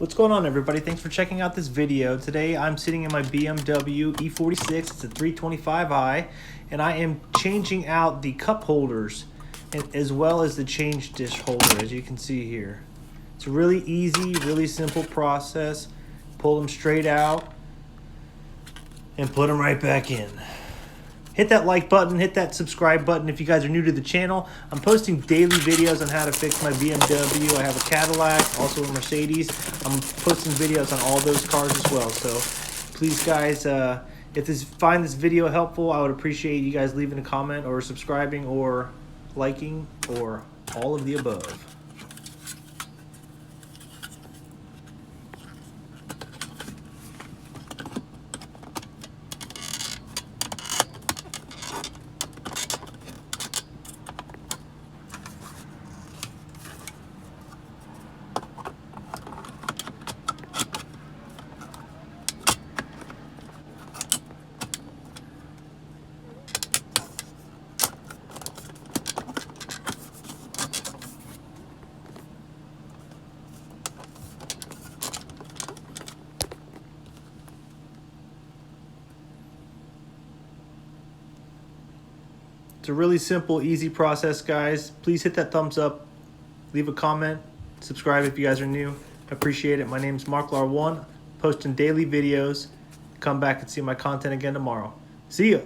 What's going on, everybody? Thanks for checking out this video. Today I'm sitting in my BMW E46. It's a 325i, and I am changing out the cup holders as well as the change dish holder, as you can see here. It's a really easy, really simple process. Pull them straight out and put them right back in. Hit that like button, hit that subscribe button if you guys are new to the channel. I'm posting daily videos on how to fix my BMW. I have a Cadillac, also a Mercedes. I'm posting videos on all those cars as well. So please, guys, if you find this video helpful, I would appreciate you guys leaving a comment or subscribing or liking or all of the above. It's a really simple, easy process, guys. Please hit that thumbs up, leave a comment, subscribe if you guys are new. I appreciate it. My name's MarkLar1, posting daily videos. Come back and see my content again tomorrow. See ya.